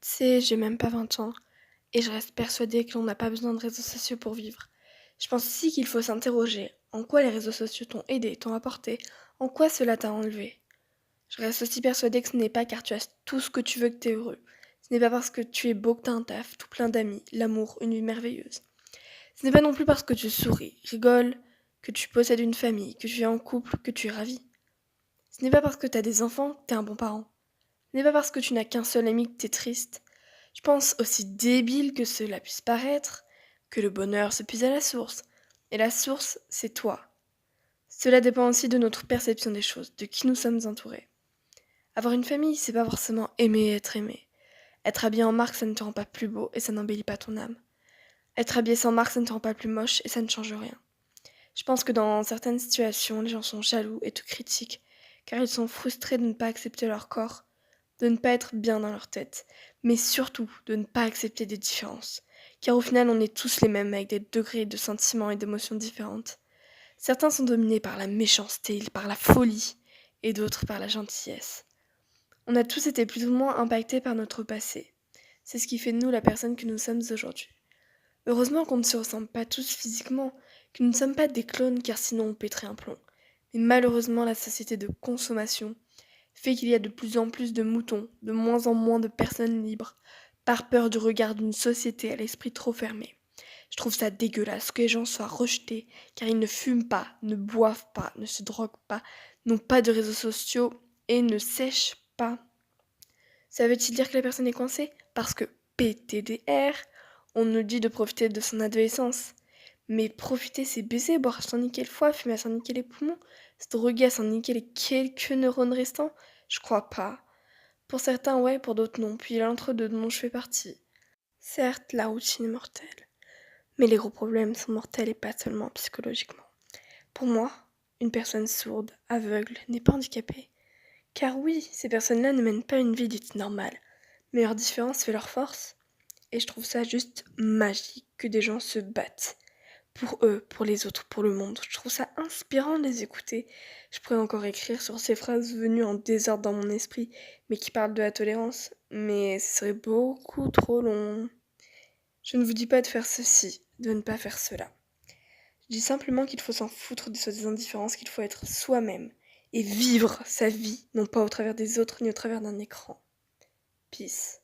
Tu sais, j'ai même pas 20 ans et je reste persuadée que l'on n'a pas besoin de réseaux sociaux pour vivre. Je pense aussi qu'il faut s'interroger en quoi les réseaux sociaux t'ont aidé, t'ont apporté, en quoi cela t'a enlevé. Je reste aussi persuadée que ce n'est pas car tu as tout ce que tu veux que t'es heureux. Ce n'est pas parce que tu es beau que t'as un taf, tout plein d'amis, l'amour, une vie merveilleuse. Ce n'est pas non plus parce que tu souris, rigoles, que tu possèdes une famille, que tu es en couple, que tu es ravi. Ce n'est pas parce que t'as des enfants que t'es un bon parent. Ce n'est pas parce que tu n'as qu'un seul ami que t'es triste. Je pense, aussi débile que cela puisse paraître, que le bonheur se puise à la source. Et la source, c'est toi. Cela dépend aussi de notre perception des choses, de qui nous sommes entourés. Avoir une famille, c'est pas forcément aimer et être aimé. Être habillé en marque, ça ne te rend pas plus beau et ça n'embellit pas ton âme. Être habillé sans marque, ça ne te rend pas plus moche et ça ne change rien. Je pense que dans certaines situations, les gens sont jaloux et te critiquent, car ils sont frustrés de ne pas accepter leur corps, de ne pas être bien dans leur tête, mais surtout de ne pas accepter des différences. Car au final, on est tous les mêmes avec des degrés de sentiments et d'émotions différentes. Certains sont dominés par la méchanceté, par la folie, et d'autres par la gentillesse. On a tous été plus ou moins impactés par notre passé. C'est ce qui fait de nous la personne que nous sommes aujourd'hui. Heureusement qu'on ne se ressemble pas tous physiquement, que nous ne sommes pas des clones car sinon on pèterait un plomb. Mais malheureusement, la société de consommation fait qu'il y a de plus en plus de moutons, de moins en moins de personnes libres, par peur du regard d'une société à l'esprit trop fermé. Je trouve ça dégueulasse que les gens soient rejetés car ils ne fument pas, ne boivent pas, ne se droguent pas, n'ont pas de réseaux sociaux et ne sèchent pas. Ça veut-il dire que la personne est coincée? Parce que PTDR, on nous dit de profiter de son adolescence. Mais profiter, c'est baiser, boire sans niquer le foie, fumer sans niquer les poumons, se droguer sans niquer les quelques neurones restants? Je crois pas. Pour certains, ouais, pour d'autres, non. Puis l'entre-deux dont je fais partie. Certes, la routine est mortelle. Mais les gros problèmes sont mortels et pas seulement psychologiquement. Pour moi, une personne sourde, aveugle, n'est pas handicapée. Car oui, ces personnes-là ne mènent pas une vie dite normale. Mais leur différence fait leur force. Et je trouve ça juste magique que des gens se battent. Pour eux, pour les autres, pour le monde. Je trouve ça inspirant de les écouter. Je pourrais encore écrire sur ces phrases venues en désordre dans mon esprit, mais qui parlent de la tolérance. Mais ce serait beaucoup trop long. Je ne vous dis pas de faire ceci, de ne pas faire cela. Je dis simplement qu'il faut s'en foutre de ces indifférences, qu'il faut être soi-même et vivre sa vie, non pas au travers des autres ni au travers d'un écran. Peace.